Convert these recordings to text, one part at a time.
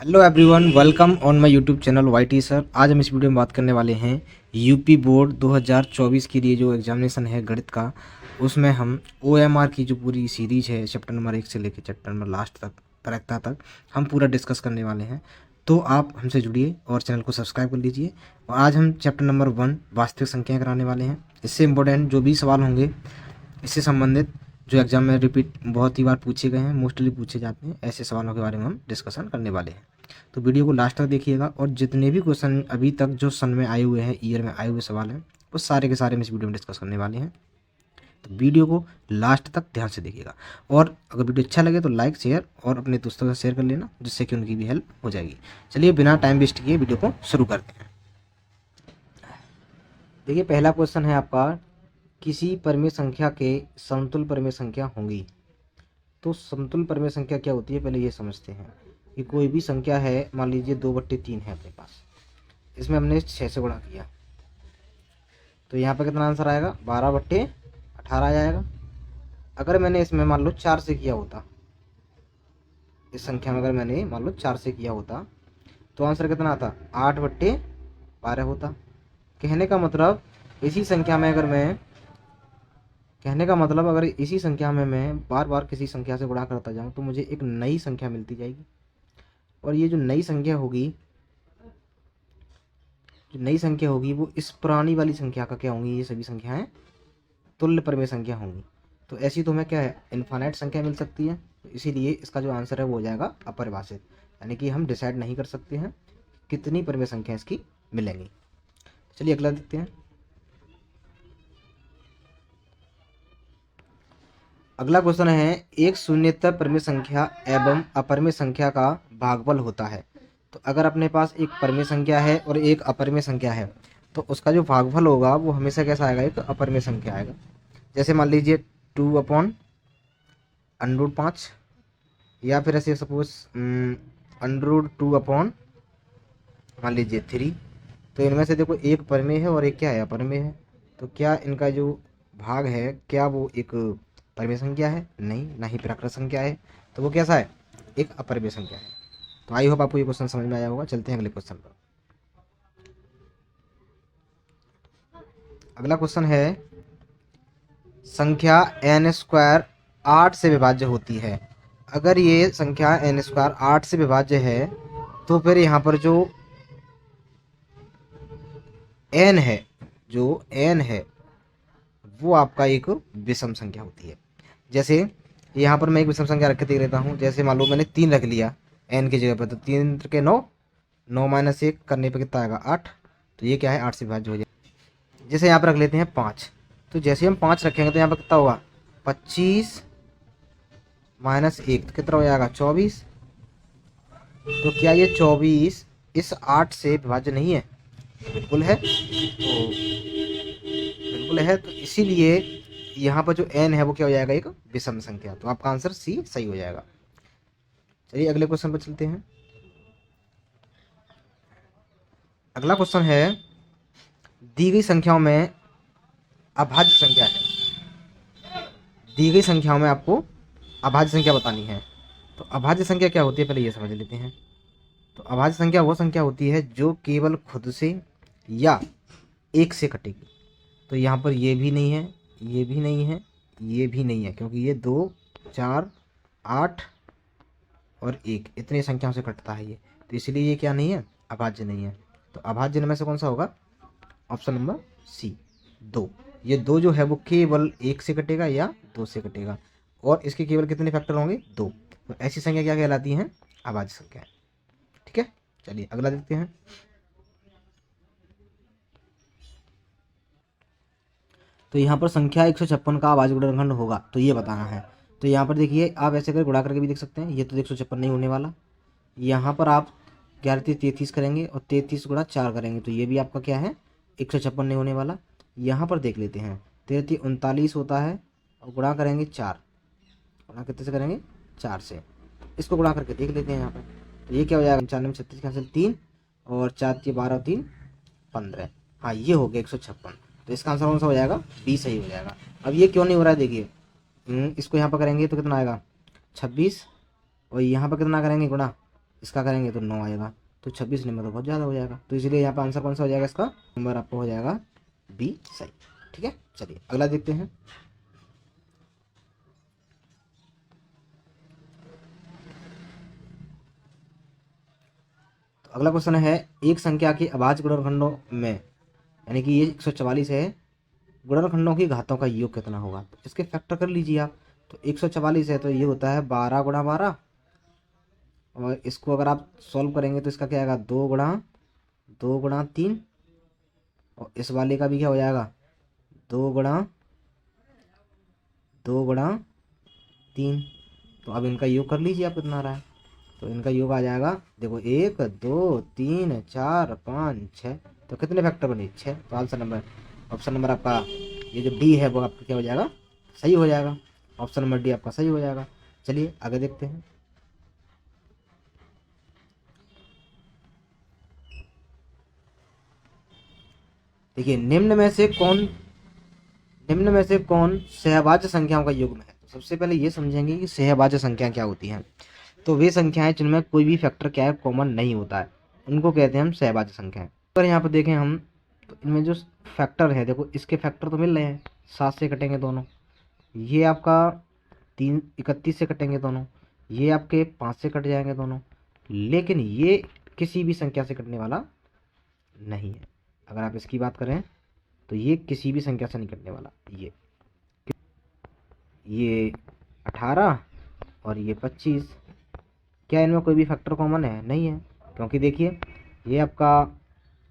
Hello everyone, welcome on my YouTube channel YT sir. आज हम इस वीडियो में बात करने वाले हैं यूपी बोर्ड 2024 के लिए जो एग्जामिनेशन है गणित का। उसमें हम ओएमआर की जो पूरी सीरीज है चैप्टर नंबर 1 से लेकर चैप्टर नंबर लास्ट तक प्रायिकता तक हम पूरा डिस्कस करने वाले हैं। तो आप हमसे जुड़िए और चैनल को सब्सक्राइब कर लीजिए। और आज हम चैप्टर नंबर 1 वास्तविक संख्याएँ कराने वाले हैं। इससे इम्पोर्टेंट जो भी सवाल होंगे इससे संबंधित जो एग्जाम में रिपीट बहुत ही बार पूछे गए हैं, मोस्टली पूछे जाते हैं, ऐसे सवालों के बारे में हम डिस्कशन करने वाले हैं। तो वीडियो को लास्ट तक देखिएगा और जितने भी क्वेश्चन अभी तक जो सन में आए हुए हैं, ईयर में आए हुए सवाल हैं, वो सारे के सारे हम इस वीडियो में डिस्कस करने वाले हैं। तो वीडियो को लास्ट तक ध्यान से देखिएगा और अगर वीडियो अच्छा लगे तो लाइक शेयर और अपने दोस्तों के साथ शेयर कर लेना, जिससे कि उनकी भी हेल्प हो जाएगी। चलिए बिना टाइम वेस्ट किए वीडियो को शुरू करते हैं। देखिए पहला क्वेश्चन है आपका, किसी परिमेय संख्या के समतुल्य परिमेय संख्या होंगी। तो समतुल्य परिमेय संख्या क्या होती है पहले ये समझते हैं। कि कोई भी संख्या है, मान लीजिए 2/3 है अपने पास, इसमें हमने 6 से गुणा किया तो यहाँ पर कितना आंसर आएगा, 12/18 आ जाएगा। अगर मैंने इसमें मान लो 4 से किया होता, इस संख्या में अगर मैंने मान लो 4 से किया होता तो आंसर कितना आता, 8/12 होता। कहने का मतलब इसी संख्या में अगर मैं अगर इसी संख्या में मैं बार बार किसी संख्या से गुणा करता जाऊं तो मुझे एक नई संख्या मिलती जाएगी। और ये जो नई संख्या होगी वो इस पुरानी वाली संख्या का क्या होंगी, ये सभी संख्याएं तुल्य परिमेय संख्या होंगी। तो ऐसी तो हमें क्या है, इनफाइनाइट संख्या मिल सकती है। तो इसीलिए इसका जो आंसर है वो हो जाएगा अपरिभाषित, यानी कि हम डिसाइड नहीं कर सकते हैं कितनी परिमेय संख्या इसकी मिलेंगी। चलिए अगला देखते हैं। अगला क्वेश्चन है, एक शून्यता परिमेय संख्या एवं अपरिमेय संख्या का भागफल होता है। तो अगर अपने पास एक परिमेय संख्या है और एक अपरिमेय संख्या है तो उसका जो भागफल होगा वो हमेशा कैसा आएगा, एक अपरिमेय संख्या आएगा। जैसे मान लीजिए 2/√5 या फिर ऐसे सपोज √2 मान लीजिए 3। तो इनमें से देखो एक परिमेय है और एक क्या है, अपरिमेय है। तो क्या इनका जो भाग है क्या वो एक परिमेय संख्या है? नहीं, ना ही प्राकृत संख्या है। तो वो कैसा है, एक अपरिमेय संख्या है। तो आई होप आपको ये क्वेश्चन समझ में आया होगा। चलते हैं अगले क्वेश्चन पर। अगला क्वेश्चन है, संख्या n² 8 से विभाज्य होती है। अगर ये संख्या n² 8 से विभाज्य है तो फिर यहाँ पर जो n है वो आपका एक विषम संख्या होती है। जैसे यहाँ पर मैं एक विषम संख्या रख के देख लेता हूँ। जैसे मान लो मैंने 3 रख लिया n की जगह पर, तो 3 के 9, 9 - 1 करने पर कितना आएगा, 8। तो ये क्या है, 8 से विभाज्य हो जाए। जैसे यहाँ पर रख लेते हैं 5, तो जैसे हम 5 रखेंगे तो यहाँ पर कितना होगा, 25 - 1 तो कितना हो जाएगा, 24। तो क्या ये 24 इस 8 से विभाज्य नहीं है? बिल्कुल है। तो बिल्कुल है, तो इसीलिए यहाँ पर जो n है वो क्या हो जाएगा, एक विषम संख्या। तो आपका आंसर सी सही हो जाएगा। चलिए अगले क्वेश्चन पर चलते हैं। अगला क्वेश्चन है, दी गई संख्याओं में अभाज्य संख्या है। दी गई संख्याओं में आपको अभाज्य संख्या बतानी है। तो अभाज्य संख्या क्या होती है पहले ये समझ लेते हैं। तो अभाज्य संख्या वो संख्या होती है जो केवल खुद से या एक से कटेगी। तो यहाँ पर ये भी नहीं है, ये भी नहीं है, ये भी नहीं है, क्योंकि ये 2, 4, 8 और 1 इतनी संख्याओं से कटता है ये। तो इसलिए ये क्या नहीं है, अभाज्य नहीं है। तो अभाज्य में से कौन सा होगा, ऑप्शन नंबर सी, 2। ये 2 जो है वो केवल 1 से कटेगा या 2 से कटेगा, और इसके केवल कितने फैक्टर होंगे, 2। तो ऐसी संख्या क्या कहलाती हैं, अभाज्य संख्या। ठीक है, चलिए अगला देखते हैं। तो यहाँ पर संख्या 156 का अभाज्य गुणनखंड होगा, तो ये बताना है। तो यहाँ पर देखिए आप ऐसे कर गुणा करके भी देख सकते हैं। ये तो 156 नहीं होने वाला। यहाँ पर आप 11 - 33 करेंगे और 33 × 4 करेंगे, तो ये भी आपका क्या है, 156 नहीं होने वाला। यहाँ पर देख लेते हैं, 33 39 होता है और गुणा करेंगे 4, गुणा कितने से करेंगे, 4 से। इसको गुणा करके देख लेते हैं यहाँ पर। तो ये क्या हो जाएगा, 95 36 का 3 और 4 × 12 3 15। हाँ, ये हो गया 156। तो इसका आंसर कौन सा हो जाएगा, बी सही हो जाएगा। अब ये क्यों नहीं हो रहा है, देखिए इसको यहाँ पर करेंगे तो कितना आएगा, 26, और यहाँ पर कितना करेंगे गुणा, इसका करेंगे तो 9 आएगा। तो 26 नंबर तो बहुत ज़्यादा हो जाएगा, तो इसलिए यहाँ पर आंसर कौन सा हो जाएगा, इसका नंबर आपको हो जाएगा बी सही। ठीक है, चलिए अगला देखते हैं। तो अगला क्वेश्चन है, एक संख्या के अभाज्य गुणनखंडों में, यानी कि ये 144 है, गुणनखंडों की घातों का योग कितना होगा। तो इसके फैक्टर कर लीजिए आप। तो 144 है तो ये होता है 12 गुणा 12, और इसको अगर आप सॉल्व करेंगे तो इसका क्या आएगा, 2 गुणा 3, और इस वाले का भी क्या हो जाएगा, 2 गुणा 3। तो अब इनका योग कर लीजिए आप, कितना आ रहा है। तो इनका योग आ जाएगा, देखो 1 2 3 4 5 6, तो कितने फैक्टर बने, 6। तो ऑप्शन नंबर आपका ये जो डी है वो आपका क्या हो जाएगा, सही हो जाएगा। ऑप्शन नंबर डी आपका सही हो जाएगा। चलिए आगे देखते हैं। देखिए, निम्न में से कौन सहभाज्य संख्याओं का युग्म है। तो सबसे पहले ये समझेंगे कि सहभाज्य संख्या क्या होती हैं। तो वे संख्याएं जिनमें कोई भी फैक्टर क्या है, कॉमन नहीं होता है, उनको कहते हैं हम सहभाज्य संख्याएं। अगर यहाँ पर देखें हम, तो इनमें जो फैक्टर है, देखो इसके फैक्टर तो मिल रहे हैं, 7 से कटेंगे दोनों, ये आपका 31 से कटेंगे दोनों, ये आपके 5 से कट जाएंगे दोनों, लेकिन ये किसी भी संख्या से कटने वाला नहीं है। अगर आप इसकी बात करें तो ये किसी भी संख्या से नहीं कटने वाला। ये 18 और ये 25, क्या इनमें कोई भी फैक्टर कॉमन है, नहीं है। क्योंकि देखिए ये आपका,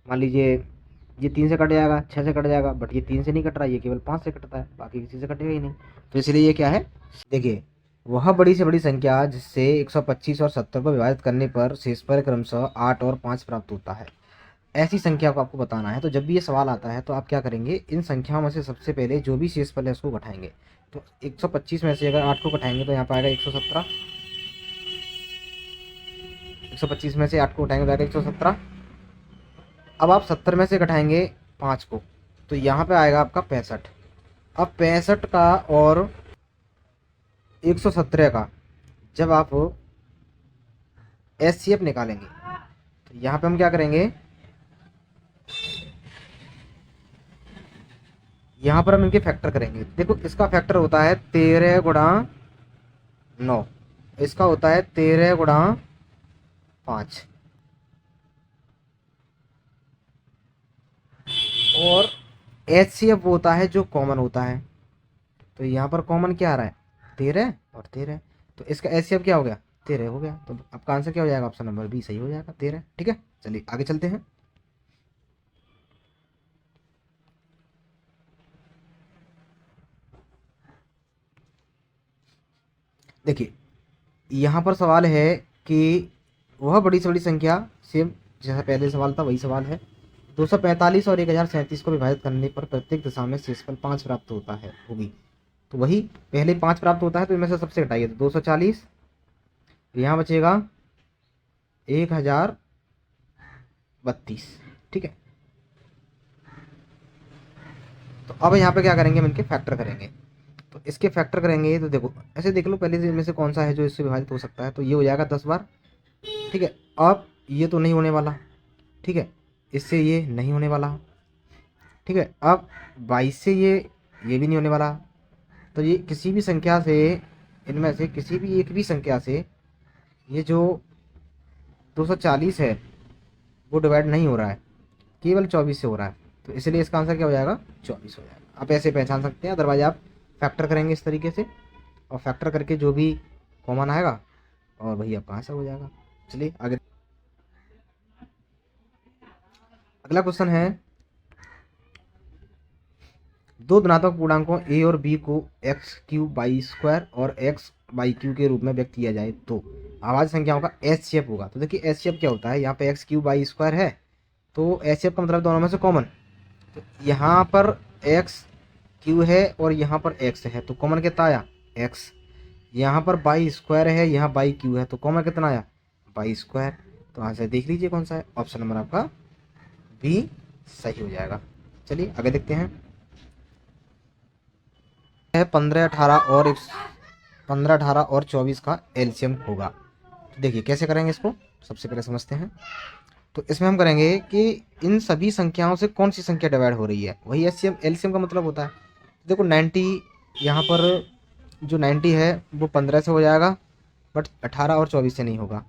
मान लीजिए ये 3 से कट जाएगा, 6 से कट जाएगा, बट ये 3 से नहीं कट रहा, ये केवल 5 से कटता है, बाकी किसी से कटेगा ही नहीं। तो इसलिए ये क्या है, देखिए वह बड़ी से बड़ी संख्या जिससे 125 और 70 को विभाजित करने पर शेषफल क्रमशः 8 और 5 प्राप्त होता है, ऐसी संख्या को आपको बताना है। तो जब भी ये सवाल आता है तो आप क्या करेंगे, इन संख्याओं में से सबसे पहले जो भी शेषफल है उसको घटाएंगे। तो 125 में से अगर 8 को घटाएंगे तो यहाँ पर आएगा 117, 125 में से 8 को घटाएंगे तो आएगा 117। अब आप 70 में से घटाएंगे 5 को, तो यहाँ पे आएगा आपका 65। अब 65 का और 117 का जब आप एचसीएफ निकालेंगे तो यहाँ पे हम क्या करेंगे, यहाँ पर हम इनके फैक्टर करेंगे। देखो इसका फैक्टर होता है 13 गुणा 9, इसका होता है 13 गुणा 5, और एचसीएफ वो होता है जो कॉमन होता है। तो यहाँ पर कॉमन क्या आ रहा है, 13 और 13, तो इसका एचसीएफ क्या हो गया, 13 हो गया। तो आपका आंसर क्या हो जाएगा, ऑप्शन नंबर बी सही हो जाएगा, 13। ठीक है, चलिए आगे चलते हैं। देखिए यहाँ पर सवाल है कि वह बड़ी से बड़ी संख्या, सेम जैसा पहले सवाल था वही सवाल है, 245 और 1037 को विभाजित करने पर प्रत्येक दिशा में शेषफल 5 प्राप्त होता है होगी। तो वही पहले 5 प्राप्त होता है, तो इनमें से सबसे घटाइए, तो 240, यहाँ बचेगा 1032। ठीक है, तो अब यहाँ पे क्या करेंगे, हम इनके फैक्टर करेंगे। तो इसके फैक्टर करेंगे तो देखो ऐसे देख लो पहले से इनमें से कौन सा है जो इससे विभाजित हो सकता है। तो ये हो जाएगा 10 बार। ठीक है, अब ये तो नहीं होने वाला, ठीक है, इससे ये नहीं होने वाला। ठीक है, अब 22 से ये भी नहीं होने वाला। तो ये किसी भी संख्या से, इनमें से किसी भी एक भी संख्या से ये जो 240 है वो डिवाइड नहीं हो रहा है, केवल 24 से हो रहा है। तो इसलिए इसका आंसर क्या हो जाएगा, 24 हो जाएगा। आप ऐसे पहचान सकते हैं, अदरवाइज आप फैक्टर करेंगे इस तरीके से, और फैक्टर करके जो भी कॉमन आएगा और वही आपका आंसर हो जाएगा। चलिए आगे, अगला क्वेश्चन है, दो धनात्मक पूर्णांकों a और b को एक्स क्यूब बाई स्क्वायर और एक्स बाई क्यू के रूप में व्यक्त किया जाए तो अभाज्य संख्याओं का एचसीएफ होगा। तो देखिए एचसीएफ क्या होता है, यहाँ पे एक्स क्यूब बाई स्क्वायर है, तो एचसीएफ का मतलब दोनों में से कॉमन। तो यहाँ पर एक्स क्यू है और यहाँ पर एक्स है, तो कॉमन कितना आया, एक्स। यहाँ पर बाई स्क्वायर है, यहाँ बाई क्यू है, तो कॉमन कितना आया, बाई स्क्वायर। तो आंसर देख लीजिए कौन सा है, ऑप्शन नंबर आपका बी सही हो जाएगा। चलिए आगे देखते हैं। है 15 18 और 24 का एलसीएम होगा। तो देखिए कैसे करेंगे इसको, सबसे पहले समझते हैं। तो इसमें हम करेंगे कि इन सभी संख्याओं से कौन सी संख्या डिवाइड हो रही है, वही एलसीएम एलसीएम का मतलब होता है। देखो 90, यहाँ पर जो 90 है वो 15 से हो जाएगा, बट 18 और 24 से नहीं होगा।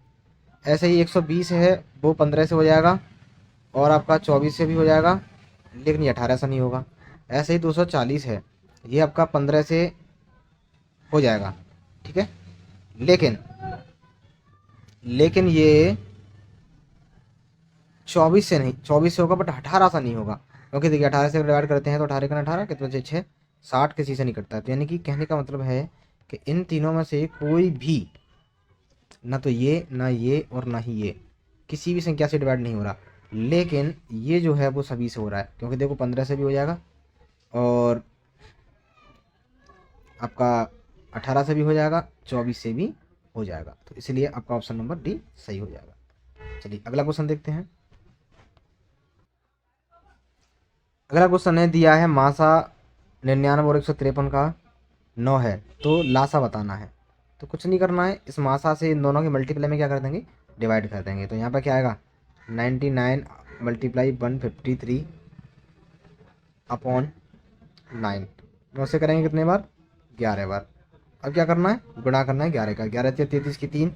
ऐसे ही 120 है, वो 15 से हो जाएगा और आपका 24 से भी हो जाएगा, लेकिन ये 18 से नहीं होगा। ऐसे ही 240 है, ये आपका 15 से हो जाएगा, ठीक है। लेकिन लेकिन ये 24 से नहीं, 24 से होगा बट 18 से नहीं होगा, क्योंकि देखिए 18 से डिवाइड करते हैं तो 18 का 18 कितना बचे 6, 60 किसी से नहीं कटता है। तो यानी कि कहने का मतलब है कि इन तीनों में से कोई भी, ना तो ये ना ये और ना ही ये, किसी भी संख्या से डिवाइड नहीं हो रहा। लेकिन ये जो है वो सभी से हो रहा है, क्योंकि देखो 15 से भी हो जाएगा और आपका 18 से भी हो जाएगा, 24 से भी हो जाएगा। तो इसलिए आपका ऑप्शन नंबर डी सही हो जाएगा। चलिए अगला क्वेश्चन देखते हैं। अगला क्वेश्चन है, दिया है मासा 99 और 153 का 9 है, तो लासा बताना है। तो कुछ नहीं करना है, इस मासा से इन दोनों के मल्टीप्लाई में क्या कर देंगे, डिवाइड कर देंगे। तो यहाँ पर क्या आएगा, 99 मल्टीप्लाई 153 अपॉन 9। नौ से करेंगे कितने बार, 11 बार। अब क्या करना है, गुणा करना है 11 का, 11 से 33 की 3,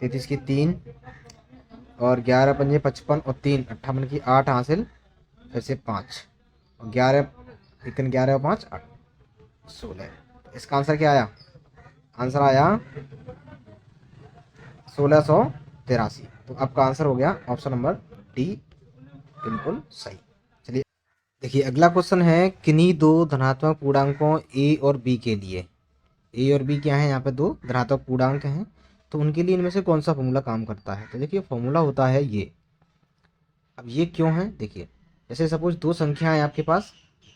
33 की 3 और 11 पंजे 55 और 3 58 की 8 हासिल, फिर से 5 और 11 इतने 11 और 5 8 16। इसका आंसर क्या आया, आंसर आया 1683। तो आपका आंसर हो गया ऑप्शन नंबर डी, बिल्कुल सही। चलिए देखिए अगला क्वेश्चन है, किन्हीं दो धनात्मक पूर्णांकों ए और बी के लिए, ए और बी क्या है, यहाँ पे दो धनात्मक पूर्णांक हैं, तो उनके लिए इनमें से कौन सा फॉर्मूला काम करता है। तो देखिए फॉर्मूला होता है ये। अब ये क्यों है, देखिए जैसे सपोज दो संख्या है आपके पास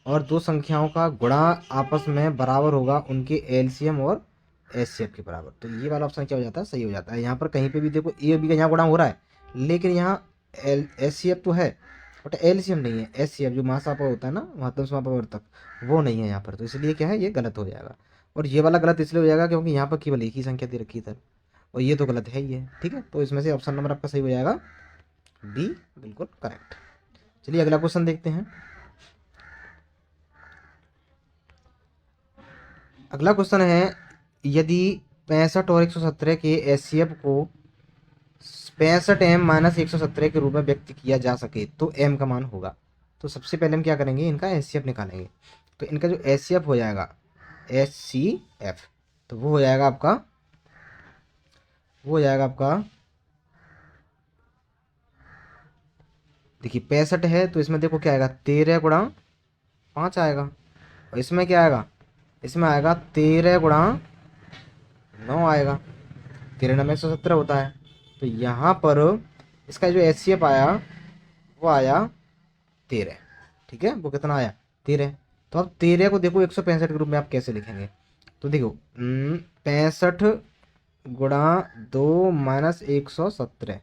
और दो संख्याओं का गुणा आपस में बराबर होगा उनके एलसीएम और एचसीएफ के बराबर, तो ये वाला ऑप्शन क्या हो जाता है, सही हो जाता है। यहाँ पर कहीं पे भी देखो ए और बी का यहाँ गुणा हो रहा है, लेकिन यहाँ एल एचसीएफ तो है बट एलसीएम नहीं है। एचसीएफ जो महासापा होता है ना, महत्तम समापवर्तक, वो नहीं है यहाँ पर, तो इसलिए क्या है, ये गलत हो जाएगा। और ये वाला गलत इसलिए हो जाएगा क्योंकि यहाँ पर केवल एक ही संख्या दे रखी है, और ये तो गलत है ही है, ठीक है। तो इसमें से ऑप्शन नंबर आपका सही हो जाएगा बी, बिल्कुल करेक्ट। चलिए अगला क्वेश्चन देखते हैं। अगला क्वेश्चन है, यदि 65 और 117 के एचसीएफ को 65 m माइनस 117 के रूप में व्यक्त किया जा सके तो m का मान होगा। तो सबसे पहले हम क्या करेंगे, इनका एचसीएफ निकालेंगे। तो इनका जो एचसीएफ हो जाएगा, एचसीएफ, तो वो हो जाएगा आपका, वो हो जाएगा आपका, देखिए 65 है तो इसमें देखो क्या आएगा, 13 गुणा 5 आएगा, और इसमें क्या आएगा, इसमें आएगा 13 गुणा 9 आएगा, 13 में 117 होता है। तो यहाँ पर इसका जो एचसीएफ आया वो आया 13, ठीक है, वो कितना आया 13। तो अब 13 को देखो 165 के रूप में आप कैसे लिखेंगे, तो देखो 65 गुणा 2 माइनस 117,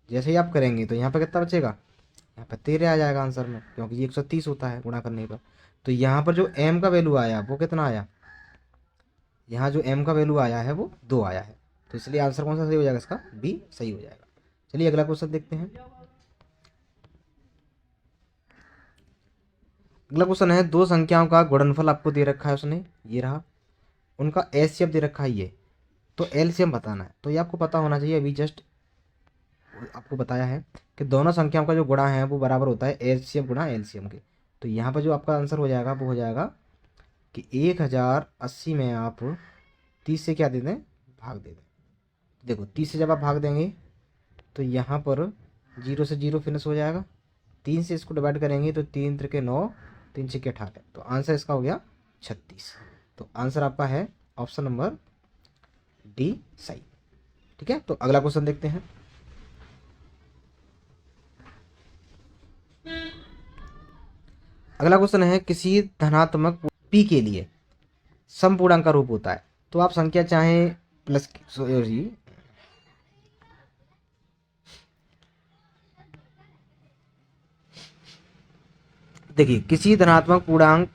जैसे ही आप करेंगे तो यहाँ पर कितना बचेगा, यहाँ पर 13 आ जाएगा आंसर में, क्योंकि ये 130 होता है गुणा करने पर। तो यहाँ पर जो m का वैल्यू आया वो कितना आया, यहाँ जो m का वैल्यू आया है वो 2 आया है, तो इसलिए आंसर कौन सा सही हो जाएगा, इसका बी सही हो जाएगा। चलिए अगला क्वेश्चन देखते हैं। अगला क्वेश्चन है, दो संख्याओं का गुणनफल आपको दे रखा है उसने, ये रहा, उनका एचसीएफ दे रखा है ये, तो एलसीएम बताना है। तो ये आपको पता होना चाहिए, अभी जस्ट आपको बताया है कि दोनों संख्याओं का जो गुणा है वो बराबर होता है एचसीएफ गुणा एलसीएम के। तो यहाँ पर जो आपका आंसर हो जाएगा वो हो जाएगा कि 1080 में आप 30 से क्या दे दें, भाग दे दें। देखो 30 से जब आप भाग देंगे तो यहाँ पर 0 से 0 फिनिश हो जाएगा, 3 से इसको डिवाइड करेंगे तो 3 त्रिके 9, 3 छक्के 18, तो आंसर इसका हो गया 36। तो आंसर आपका है ऑप्शन नंबर डी सही, ठीक है। तो अगला क्वेश्चन देखते हैं। अगला क्वेश्चन है, किसी धनात्मक p के लिए समपूर्णांक का रूप होता है, तो आप संख्या चाहे प्लस, सॉरी देखिए किसी धनात्मक पूर्णांक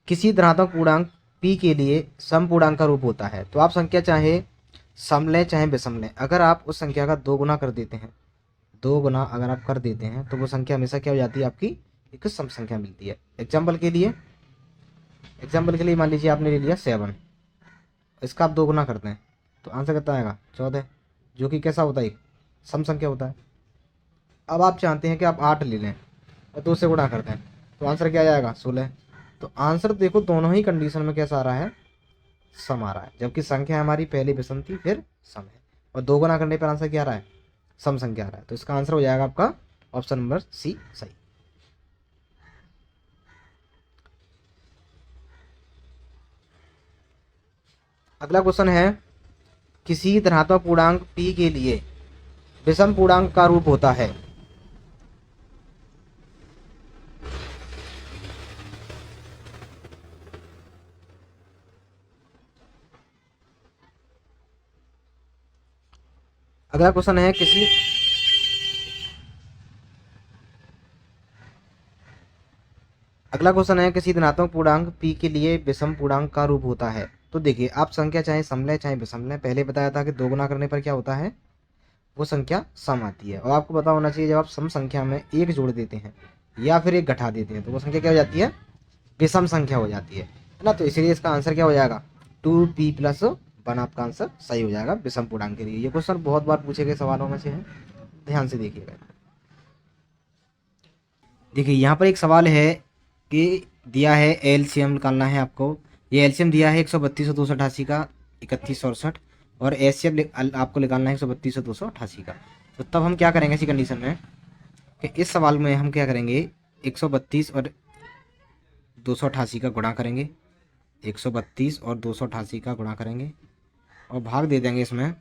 किसी धनात्मक पूर्णांक p के लिए सम पूर्णांक का रूप होता है। तो आप संख्या चाहे सम लें चाहे विषम लें, अगर आप उस संख्या का 2 गुना कर देते हैं, 2 गुना अगर आप कर देते हैं तो वो संख्या हमेशा क्या हो जाती है, आपकी एक सम संख्या मिलती है। एग्जाम्पल के लिए मान लीजिए आपने ले लिया 7, इसका आप 2 गुना करते हैं तो आंसर कितना आएगा 14, जो कि कैसा होता है, एक सम संख्या होता है। अब आप चाहते हैं कि आप 8 ले लें और 2 से गुणा करते हैं तो आंसर क्या आ जाएगा 16। तो आंसर देखो दोनों ही कंडीशन में कैसा आ रहा है, सम आ रहा है, जबकि संख्या हमारी पहले विषम थी फिर सम है, और 2 गुना करने पर आंसर क्या आ रहा है, सम संख्या आ रहा है। तो इसका आंसर हो जाएगा आपका ऑप्शन नंबर सी सही। अगला क्वेश्चन है, किसी धनात्मक पूर्णांक p के लिए विषम पूर्णांक का रूप होता है। अगला क्वेश्चन है, किसी धनात्मक पूर्णांक p के लिए विषम पूर्णांक का रूप होता है। तो देखिए आप संख्या चाहे सम लें चाहे विषम लें, पहले बताया था कि 2 गुना करने पर क्या होता है, वो संख्या सम आती है। और आपको पता होना चाहिए जब आप सम संख्या में 1 जोड़ देते हैं या फिर 1 घटा देते हैं तो वो संख्या क्या हो जाती है, विषम संख्या हो जाती है ना। तो इसलिए इसका आंसर क्या हो जाएगा 2p+1 आपका आंसर सही हो जाएगा विषम पूर्णांक के लिए। ये क्वेश्चन बहुत बार पूछे गए सवालों में से है, ध्यान से देखिएगा। देखिए यहाँ पर एक सवाल है कि दिया है एलसीएम निकालना है आपको। ये एलसीएम दिया है 132 और 288 का 3168, और एचसीएफ आपको निकालना है 132 और 288 का। तो तब हम क्या करेंगे ऐसी कंडीशन में कि इस सवाल में हम क्या करेंगे, 132 और 288 का गुणा करेंगे, 132 और 288 का गुणा करेंगे और भाग दे देंगे इसमें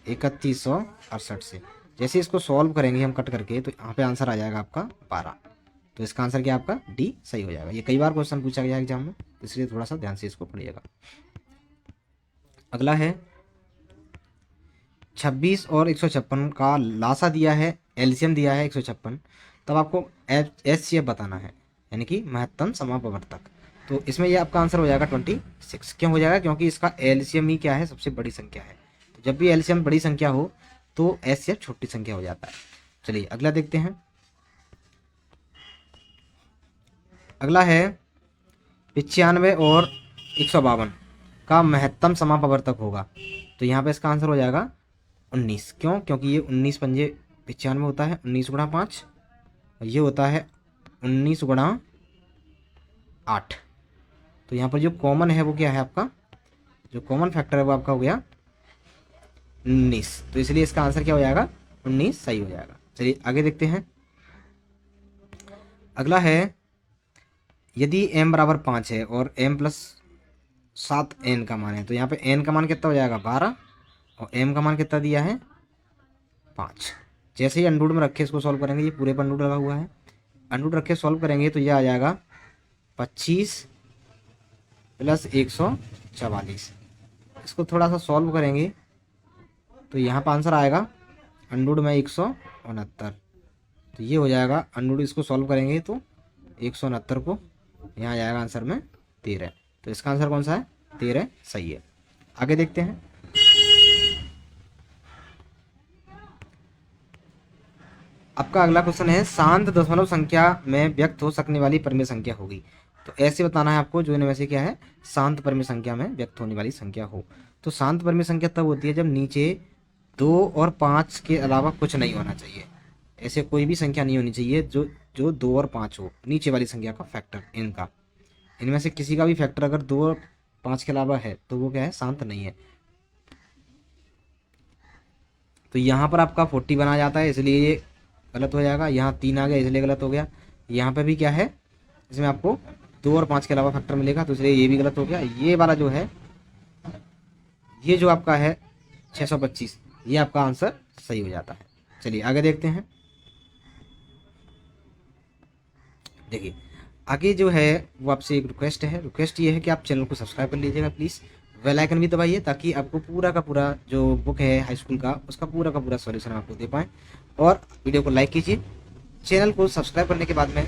3168 से। जैसे इसको सॉल्व करेंगे हम कट करके तो यहाँ पे आंसर आ जाएगा आपका 12। तो इसका आंसर क्या आपका डी सही हो जाएगा। ये कई बार क्वेश्चन पूछा गया एग्जाम में, इसलिए थोड़ा सा ध्यान से इसको पढ़िएगा। अगला है 26 और 156 का लासा दिया है, एलसीएम दिया है 156, तब आपको एचसीएफ बताना है, यानी कि महत्तम समापवर्तक। तो इसमें ये आपका आंसर हो जाएगा 26। क्यों हो जाएगा, क्योंकि इसका एलसीएम ही क्या है, सबसे बड़ी संख्या है। तो जब भी एलसीएम बड़ी संख्या हो तो एचसीएफ छोटी संख्या हो जाता है। चलिए अगला देखते हैं। अगला है 95 और 152 का महत्तम समापवर्तक होगा। तो यहाँ पे इसका आंसर हो जाएगा 19। क्यों, क्योंकि ये 19 पंजे 95 होता है, 19 गुणा 5, और ये होता है 19 गुणा 8। तो यहाँ पर जो कॉमन है वो क्या है, आपका जो कॉमन फैक्टर है वो आपका हो गया 19। तो इसलिए इसका आंसर क्या हो जाएगा 19 सही हो जाएगा। चलिए आगे देखते हैं। अगला है, यदि m बराबर 5 है और m+7n का मान है, तो यहाँ पे n का मान कितना हो जाएगा 12 और m का मान कितना दिया है 5। जैसे ही अंडूड में रखे इसको सॉल्व करेंगे, ये पूरे पर अंडूड लगा हुआ है, अंडूड रखे सॉल्व करेंगे तो ये आ जाएगा 25 + 144। इसको थोड़ा सा सॉल्व करेंगे तो यहाँ पर आंसर आएगा अंडूड में 169। तो ये हो जाएगा अंडूड, इसको सॉल्व करेंगे तो 169 को यहाँ आ जाएगा आंसर में 13। तो इसका आंसर कौन सा है 13 सही है। आगे देखते हैं। आपका अगला क्वेश्चन है, शांत दशमलव संख्या में व्यक्त हो सकने वाली परिमेय संख्या होगी। तो ऐसे बताना है आपको जो इनमें से क्या है शांत परिमेय संख्या में व्यक्त होने वाली संख्या हो। तो शांत परिमेय संख्या तब होती है जब नीचे 2 और 5 के अलावा कुछ नहीं होना चाहिए। ऐसे कोई भी संख्या नहीं होनी चाहिए जो 2 और 5 हो, नीचे वाली संख्या का फैक्टर इनका, इनमें से किसी का भी फैक्टर अगर 2 और 5 के अलावा है तो वो क्या है शांत नहीं है। तो यहाँ पर आपका 40 बना जाता है, इसलिए ये गलत हो जाएगा। यहाँ 3 आ गया इसलिए गलत हो गया। यहाँ पे भी क्या है, इसमें आपको 2 और 5 के अलावा फैक्टर मिलेगा, तो इसलिए ये भी गलत हो गया। ये वाला जो है, ये जो आपका है 625, ये आपका आंसर सही हो जाता है। चलिए आगे देखते हैं। देखिए आगे जो है वो आपसे एक रिक्वेस्ट है, रिक्वेस्ट ये है कि आप चैनल को सब्सक्राइब कर लीजिएगा प्लीज़, बेल आइकन भी दबाइए ताकि आपको पूरा का पूरा जो बुक है हाई स्कूल का उसका पूरा का पूरा सॉल्यूशन आपको दे पाएँ। और वीडियो को लाइक कीजिए, चैनल को सब्सक्राइब करने के बाद में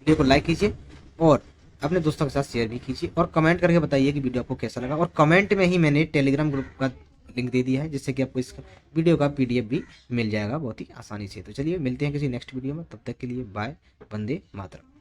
वीडियो को लाइक कीजिए और अपने दोस्तों के साथ शेयर भी कीजिए और कमेंट करके बताइए कि वीडियो आपको कैसा लगा। और कमेंट में ही मैंने टेलीग्राम ग्रुप का लिंक दे दिया है, जिससे कि आपको इस वीडियो का पीडीएफ भी मिल जाएगा बहुत ही आसानी से। तो चलिए मिलते हैं किसी नेक्स्ट वीडियो में, तब तक के लिए बाय। वंदे मातरम।